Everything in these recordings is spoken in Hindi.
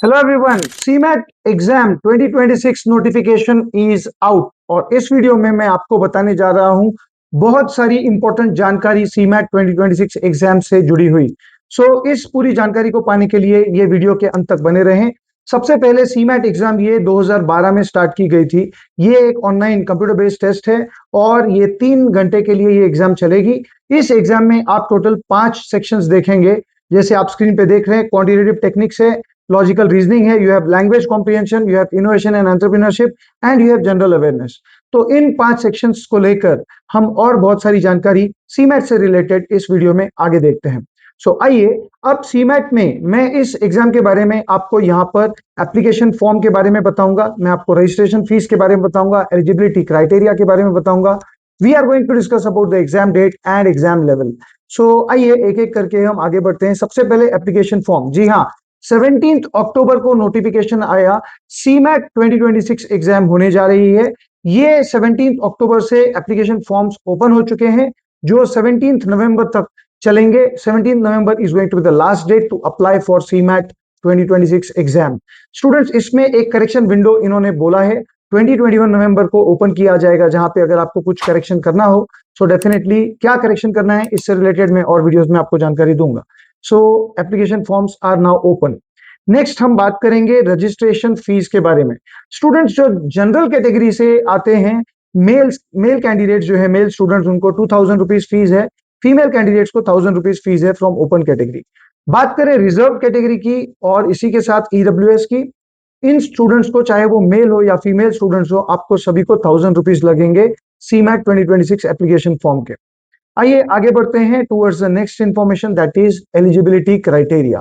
Hello everyone, CMAT exam 2026 notification is out और इस वीडियो में मैं आपको बताने जा रहा हूं बहुत सारी इंपॉर्टेंट जानकारी सीमैट 2026 एग्जाम से जुड़ी हुई। इस पूरी जानकारी को पाने के लिए ये वीडियो के अंत तक बने रहें। सबसे पहले सीमैट एग्जाम ये 2012 में स्टार्ट की गई थी। ये एक ऑनलाइन कंप्यूटर बेस्ड टेस्ट है और ये 3 घंटे के लिए ये एग्जाम चलेगी। इस एग्जाम में आप टोटल 5 सेक्शंस देखेंगे, जैसे आप स्क्रीन पे देख रहे हैं। क्वांटिटेटिव टेक्निक्स है, लॉजिकल रीजनिंग है, you have language comprehension, you have innovation and entrepreneurship and you have general awareness. तो इन 5 सेक्शंस को लेकर हम और बहुत सारी जानकारी सीमैट से रिलेटेड इस वीडियो में आगे देखते हैं। आइए अब सीमैट में मैं इस एग्जाम के बारे में आपको यहाँ पर एप्लीकेशन फॉर्म के बारे में बताऊंगा, मैं आपको रजिस्ट्रेशन फीस के बारे में बताऊंगा, एलिजिबिलिटी क्राइटेरिया के बारे में बताऊंगा। We are going to discuss about the exam date and exam level. आइए एक एक करके हम आगे बढ़ते हैं। सबसे पहले एप्लीकेशन फॉर्म। जी हाँ, 17 अक्टूबर को नोटिफिकेशन आया, सीमैट 2026 एग्जाम होने जा रही है। ये 17 अक्टूबर से एप्लीकेशन फॉर्म्स ओपन हो चुके हैं, जो 17 नवंबर तक चलेंगे। 17 November is going to be the last date to apply for CMAT 2026 exam. Students, इसमें एक करेक्शन विंडो इन्होंने बोला है 2021 नवंबर को ओपन किया जाएगा, जहां पे अगर आपको कुछ करेक्शन करना हो सो डेफिनेटली क्या करेक्शन करना है इससे रिलेटेड मैं और वीडियोस में आपको जानकारी दूंगा। Application forms are now open. Next हम बात करेंगे रजिस्ट्रेशन फीस के बारे में। स्टूडेंट्स जो जनरल कैटेगरी से आते हैं, मेल कैंडिडेट्स जो है, मेल स्टूडेंट्स, उनको 2000 रुपीज फीस है। फीमेल कैंडिडेट्स को 1000 रुपीज फीस है फ्रॉम ओपन कैटेगरी। बात करें रिजर्व कैटेगरी की और इसी के साथ ईडब्ल्यूएस की, इन स्टूडेंट्स को चाहे वो मेल हो या फीमेल स्टूडेंट्स हो, आपको सभी को 1000 रुपीज लगेंगे सीमैट 2026 एप्लीकेशन फॉर्म के। आइए आगे बढ़ते हैं towards the next information, that is eligibility criteria.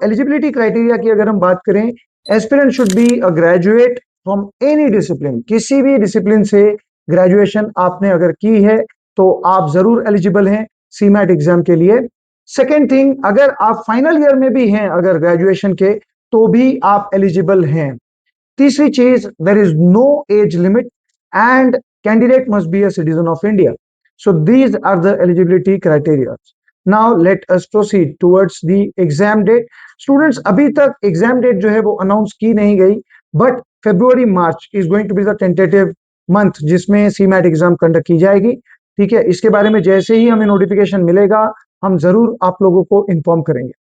Eligibility criteria की अगर हम बात करें, aspirant should be a graduate from any discipline. किसी भी डिसिप्लिन से ग्रेजुएशन आपने अगर की है तो आप जरूर एलिजिबल हैं सीमैट एग्जाम के लिए। सेकेंड थिंग, अगर आप फाइनल ईयर में भी हैं अगर ग्रेजुएशन के, तो भी आप एलिजिबल हैं। तीसरी चीज, there is no age limit and candidate must be a citizen of India. these are the eligibility criteria. Now let us proceed towards the exam date. Students, अभी तक एग्जाम डेट जो है वो अनाउंस की नहीं गई, but February March is going to be the tentative month जिसमें सीमैट एग्जाम कंडक्ट की जाएगी। ठीक है, इसके बारे में जैसे ही हमें नोटिफिकेशन मिलेगा हम जरूर आप लोगों को इन्फॉर्म करेंगे।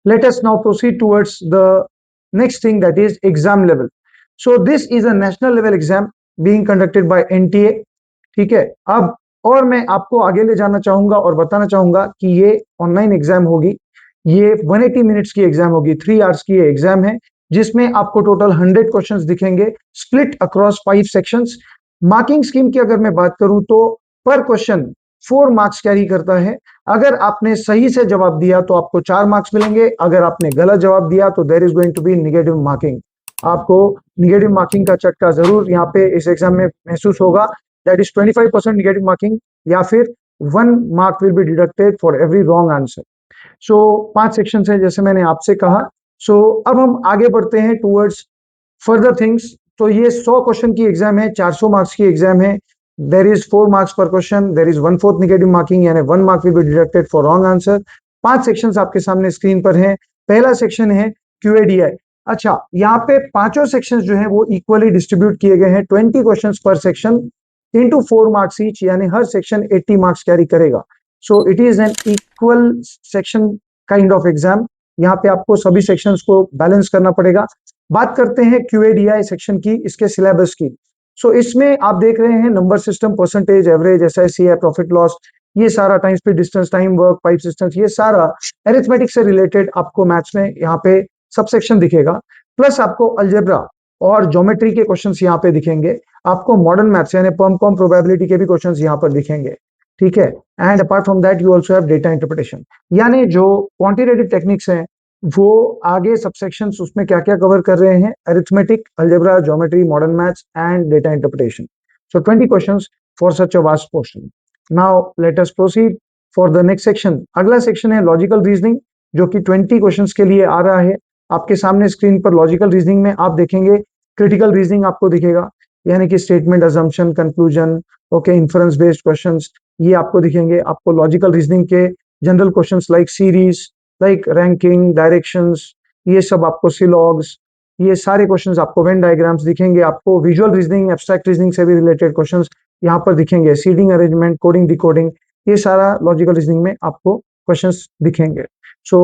Let us now proceed towards the next thing, that is exam level. This is a national level exam being conducted by NTA. ठीक है, अब और मैं आपको आगे ले जाना चाहूंगा और बताना चाहूंगा कि ये ऑनलाइन एग्जाम होगी। ये 180 मिनट्स की एग्जाम होगी, 3 आवर्स की ये एग्जाम है, जिसमें आपको टोटल 100 क्वेश्चंस दिखेंगे split across 5 sections. Marking scheme की अगर मैं बात करूं तो पर क्वेश्चन 4 मार्क्स कैरी करता है। अगर आपने सही से जवाब दिया तो आपको 4 मार्क्स मिलेंगे, अगर आपने गलत जवाब दिया तो there is going to be negative marking. आपको नेगेटिव मार्किंग का चटका जरूर यहाँ पे इस एग्जाम में महसूस होगा। दैट इज 25% नेगेटिव मार्किंग, या फिर 1 mark will be deducted for every wrong answer. 5 section है जैसे मैंने आपसे कहा। अब हम आगे बढ़ते हैं टूवर्ड्स फर्दर थिंग्स। तो ये 100 क्वेश्चन की एग्जाम है, 400 मार्क्स की एग्जाम है। देर इज 4 मार्क्स पर question, there is 1/4 negative marking, यानी 1 mark will be deducted for wrong answer. 5 sections आपके सामने स्क्रीन पर हैं। पहला सेक्शन है QADI। अच्छा, यहाँ पे पांचों सेक्शंस जो है वो इक्वली डिस्ट्रीब्यूट किए गए हैं, 20 क्वेश्चंस पर सेक्शन इनटू 4 मार्क्स ईच, यानी हर सेक्शन 80 मार्क्स कैरी करेगा। It is an equal section kind of exam. यहाँ पे आपको सभी सेक्शंस को बैलेंस करना पड़ेगा। बात करते हैं QADI सेक्शन की, इसके सिलेबस की। इसमें आप देख रहे हैं number system, percentage, average, SIC, profit loss, ये सारा time speed, distance, time work, pipe systems, ये सारा अरिथमेटिक से रिलेटेड आपको मैथ्स में यहाँ पे सब सेक्शन दिखेगा। प्लस आपको अलजेब्रा और ज्योमेट्री के क्वेश्चंस यहाँ पे दिखेंगे। आपको मॉडर्न मैथ्स यानी पर्म कॉम प्रोबेबिलिटी के भी क्वेश्चंस यहाँ पर दिखेंगे। ठीक है, and apart from that you also have data interpretation, यानी जो क्वांटिटेटिव टेक्निक्स हैं वो आगे सबसेक्शंस उसमें क्या क्या कवर कर रहे हैं, arithmetic, algebra, geometry, modern maths and data interpretation. 20 questions for such a vast portion. Now let us proceed for the next section. अगला सेक्शन है लॉजिकल रीजनिंग, जो कि 20 क्वेश्चंस के लिए आ रहा है। आपके सामने स्क्रीन पर लॉजिकल रीजनिंग में आप देखेंगे क्रिटिकल रीजनिंग आपको दिखेगा, यानी कि statement, assumption, conclusion, okay, inference based questions, ये आपको दिखेंगे। आपको लॉजिकल रीजनिंग के general questions like series, like ranking, directions, ये सब आपको सिलॉग्स, ये सारे क्वेश्चंस आपको वेन डायग्राम्स दिखेंगे, आपको विजुअल रीजनिंग, एब्स्ट्रैक्ट रीजनिंग से भी रिलेटेड क्वेश्चंस यहाँ पर दिखेंगे, सीटिंग अरेंजमेंट, कोडिंग, डिकोडिंग, ये सारा लॉजिकल रीजनिंग में आपको क्वेश्चंस दिखेंगे। सो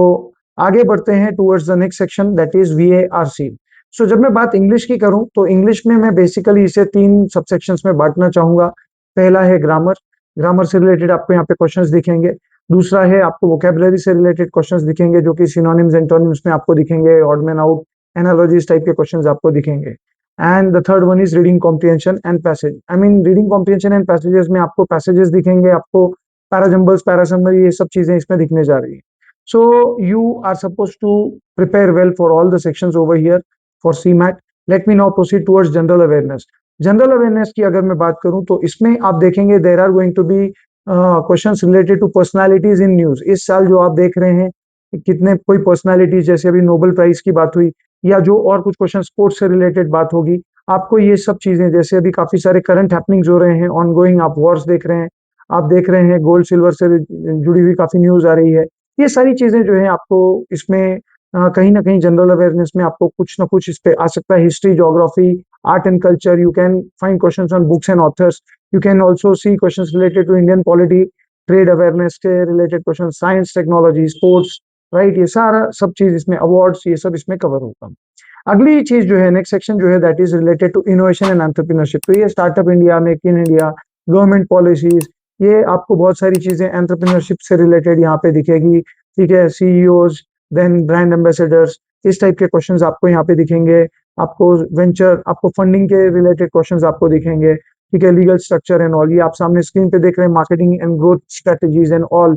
आगे बढ़ते हैं towards the next section, that is VARC। सो जब मैं बात इंग्लिश की करूं तो इंग्लिश में मैं बेसिकली इसे 3 सबसेक्शंस में बांटना चाहूंगा। पहला है ग्रामर, ग्रामर से रिलेटेड आपको यहाँ पे क्वेश्चंस दिखेंगे। दूसरा है आपको वोकेबलरी से रिलेटेड क्वेश्चंस दिखेंगे, जो कि सिनोनिम्स एंटोनिम्स में आपको दिखेंगे, odd man out, analogies type के क्वेश्चंस आपको दिखेंगे। And the third one is reading comprehension and passage. I mean reading comprehension and passages में आपको पैसेजेस दिखेंगे, आपको पैराजम्बल्स, पैरासमरी, ये सब चीजें इसमें दिखने जा रही है। So you are suppose to prepare well for all the sections over here for CMAT। Let me now proceed towards general awareness. General awareness की अगर मैं बात करूं तो इसमें आप देखेंगे there are going to be questions related to personalities in news. इस साल जो आप देख रहे हैं कितने कोई पर्सनालिटीज, जैसे अभी नोबेल प्राइज की बात हुई, या जो और कुछ क्वेश्चन स्पोर्ट्स से रिलेटेड बात होगी, आपको ये सब चीजें, जैसे अभी काफी सारे करंट हैपनिंग्स हो रहे हैं, ऑनगोइंग आप वॉर्स देख रहे हैं, आप देख रहे हैं गोल्ड सिल्वर से जुड़ी हुई काफी न्यूज आ रही है, ये सारी चीजें जो है आपको इसमें कहीं ना कहीं जनरल अवेयरनेस में आपको कुछ ना कुछ इस पे आ सकता है। History, geography, art and culture, you can find questions on books and authors, you can also see questions related to Indian polity, trade awareness के related question, science, technology, sports, right, ये सारा सब चीज इसमें, अवार्ड्स, ये सब इसमें कवर होगा। अगली चीज जो है, नेक्स्ट सेक्शन जो है, that is related to innovation and entrepreneurship. तो ये startup India, make in India, government policies, ये आपको बहुत सारी चीजें एंटरप्रेन्योरशिप से रिलेटेड यहाँ पे दिखेगी। ठीक है, CEOs, देन ब्रांड एम्बेसडर्स, इस टाइप के क्वेश्चंस आपको यहाँ पे दिखेंगे। आपको वेंचर, आपको फंडिंग के रिलेटेड क्वेश्चंस आपको दिखेंगे। ठीक है, लीगल स्ट्रक्चर एंड ऑल, ये आप सामने स्क्रीन पे देख रहे हैं, marketing and growth strategies and all,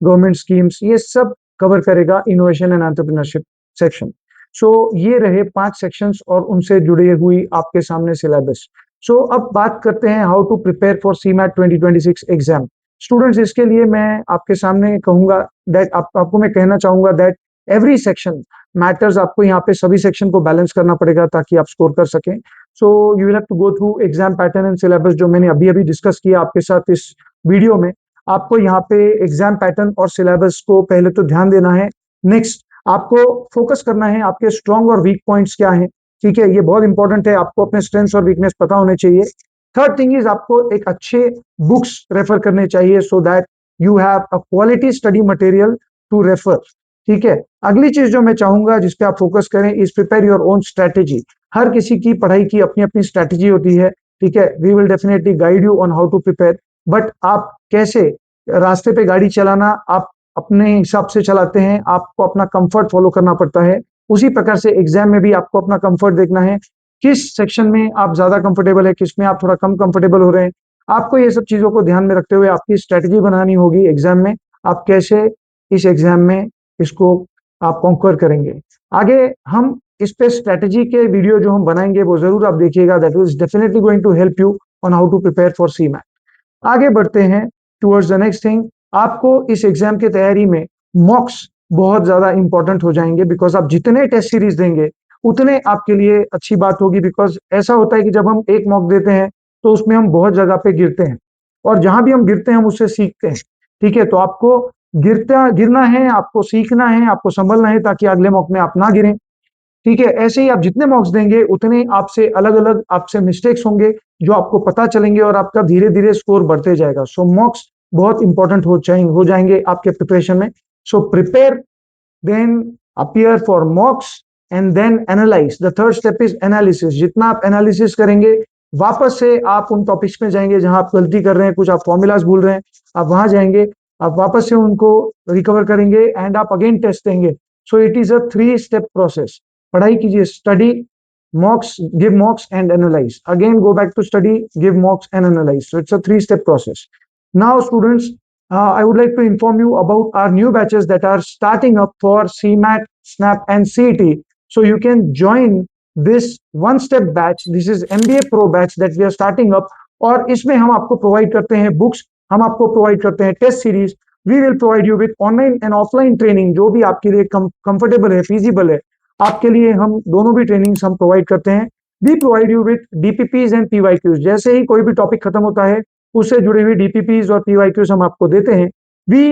government schemes, ये सब कवर करेगा इनोवेशन एंड एंटरप्रेन्योरशिप सेक्शन। सो ये रहे 5 सेक्शंस और उनसे जुड़ी हुई आपके सामने सिलेबस। सो अब बात करते हैं how to prepare for CMAT 2026 exam. Students, इसके लिए मैं आपके सामने कहूंगा दैट आपको मैं कहना चाहूंगा दैट एवरी सेक्शन मैटर्स। आपको यहाँ पे सभी सेक्शन को बैलेंस करना पड़ेगा ताकि आप स्कोर कर सकें। So you will have to go through exam pattern and syllabus, जो मैंने अभी अभी डिस्कस किया आपके साथ इस वीडियो में। आपको यहाँ पे एग्जाम पैटर्न और सिलेबस को पहले तो ध्यान देना है। नेक्स्ट, आपको फोकस करना है आपके स्ट्रॉन्ग और वीक पॉइंट्स क्या हैं। ठीक है, ये बहुत इंपॉर्टेंट है, आपको अपने स्ट्रेंथ्स और वीकनेस पता होने चाहिए। थर्ड थिंग इज, आपको एक अच्छे बुक्स रेफर करने चाहिए so that you have a quality study material to refer. ठीक है, अगली चीज जो मैं चाहूंगा जिस पे आप फोकस करें is prepare your own strategy. हर किसी की पढ़ाई की अपनी अपनी स्ट्रेटेजी होती है। ठीक है, we will definitely guide you on how to prepare, but आप कैसे रास्ते पे गाड़ी चलाना आप अपने हिसाब से चलाते हैं, आपको अपना कंफर्ट फॉलो करना पड़ता है। उसी प्रकार से एग्जाम में भी आपको अपना कंफर्ट देखना है, किस सेक्शन में आप ज्यादा कंफर्टेबल है, किस में आप थोड़ा कम कंफर्टेबल हो रहे हैं। आपको ये सब चीजों को ध्यान में रखते हुए आपकी स्ट्रेटजी बनानी होगी एग्जाम में, आप कैसे इस एग्जाम में इसको आप कॉन्कर करेंगे। आगे हम इस पे स्ट्रेटजी के वीडियो जो हम बनाएंगे वो जरूर आप देखिएगा, that is definitely going to help you on how to prepare for CMAT। आगे बढ़ते हैं टुवर्ड्स द नेक्स्ट थिंग। आपको इस एग्जाम की तैयारी में मॉक्स बहुत ज्यादा इंपॉर्टेंट हो जाएंगे, बिकॉज आप जितने टेस्ट सीरीज देंगे उतने आपके लिए अच्छी बात होगी। बिकॉज ऐसा होता है कि जब हम एक मॉक देते हैं तो उसमें हम बहुत जगह पे गिरते हैं, और जहां भी हम गिरते हैं हम उससे सीखते हैं। ठीक है, तो आपको गिरना है, आपको सीखना है, आपको संभलना है ताकि अगले मॉक में आप ना गिरें। ठीक है, ऐसे ही आप जितने मॉक्स देंगे उतने आपसे अलग अलग आपसे मिस्टेक्स होंगे जो आपको पता चलेंगे, और आपका धीरे धीरे स्कोर बढ़ते जाएगा। सो मॉक्स बहुत इंपॉर्टेंट हो जाएंगे आपके प्रिपरेशन में। So prepare, then appear for mocks, and then analyse. The third step is analysis. जितना आप एनालिसिस करेंगे, वापस से आप उन टॉपिक्स में जाएंगे जहां आप गलती कर रहे हैं, कुछ आप फॉर्मूलाज भूल रहे हैं, आप वहां जाएंगे, आप वापस से उनको रिकवर करेंगे एंड आप अगेन टेस्ट देंगे। So it is a 3 step process. पढ़ाई कीजिए, study, mocks, give mocks and analyse, again go back to study, give mocks and analyse. So it's a 3 step process. Now students, I would like to inform you about our new batches that are starting up for CMAT, SNAP and CET. So you can join this one step batch. This is MBA Pro batch that we are starting up, और इसमें हम आपको प्रोवाइड करते हैं बुक्स, हम आपको प्रोवाइड करते हैं test series, we will provide you with online and offline training, जो भी आपके लिए कंफर्टेबल है, फीजिबल है, आपके लिए हम दोनों भी ट्रेनिंग्स हम प्रोवाइड करते हैं। We provide you with DPPs and PYQs। जैसे ही कोई भी टॉपिक खत्म होता है उससे जुड़ी हुई DPPs और PYQs हम आपको देते हैं। We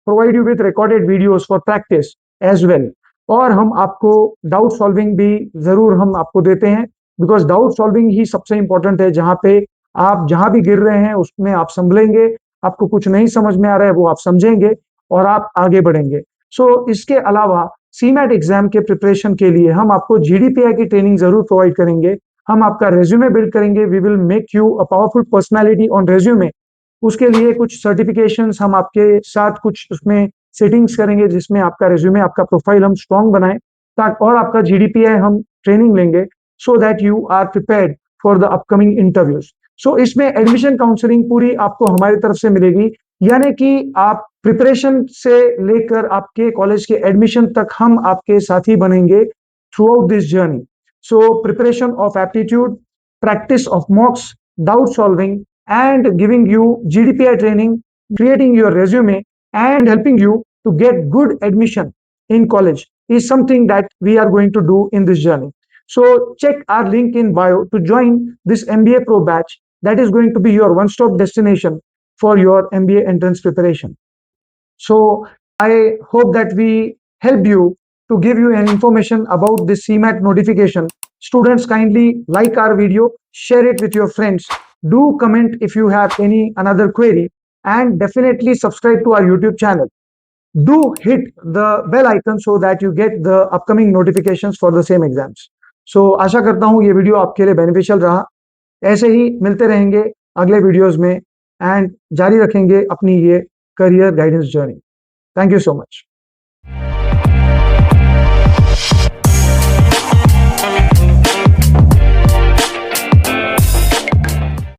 provide you with recorded videos for practice as well. और हम आपको डाउट सॉल्विंग भी जरूर हम आपको देते हैं, बिकॉज डाउट सॉल्विंग ही सबसे इंपॉर्टेंट है। जहां पे आप जहां भी गिर रहे हैं उसमें आप संभलेंगे, आपको कुछ नहीं समझ में आ रहा है वो आप समझेंगे और आप आगे बढ़ेंगे। इसके अलावा सीमैट एग्जाम के प्रिपरेशन के लिए हम आपको जीडीपीआई की ट्रेनिंग जरूर प्रोवाइड करेंगे। हम आपका रेज्यूमे बिल्ड करेंगे, we will make you a powerful personality on resume. उसके लिए कुछ सर्टिफिकेशंस हम आपके साथ कुछ उसमें सेटिंग्स करेंगे जिसमें आपका रेज्यूमे, आपका प्रोफाइल हम स्ट्रॉन्ग बनाएं, ताकि और आपका जीडीपीआई हम ट्रेनिंग लेंगे so that you are prepared for the upcoming interviews. इसमें एडमिशन काउंसलिंग पूरी आपको हमारी तरफ से मिलेगी, यानी कि आप प्रिपरेशन से लेकर आपके कॉलेज के एडमिशन तक हम आपके साथी बनेंगे through out this journey. Preparation of aptitude, practice of mocks, doubt solving, and giving you GDPI training, creating your resume, and helping you to get good admission in college is something that we are going to do in this journey. So check our link in bio to join this MBA Pro batch that is going to be your one-stop destination for your MBA entrance preparation. So I hope that we helped you to give you an information about this CMAT notification. Students, kindly like our video, share it with your friends. Do comment if you have any another query, and definitely subscribe to our YouTube channel. Do hit the bell icon so that you get the upcoming notifications for the same exams. आशा करता हूँ ये वीडियो आपके लिए बेनिफिशियल रहा। ऐसे ही मिलते रहेंगे अगले वीडियोस में एंड जारी रखेंगे अपनी ये career guidance journey. Thank you so much.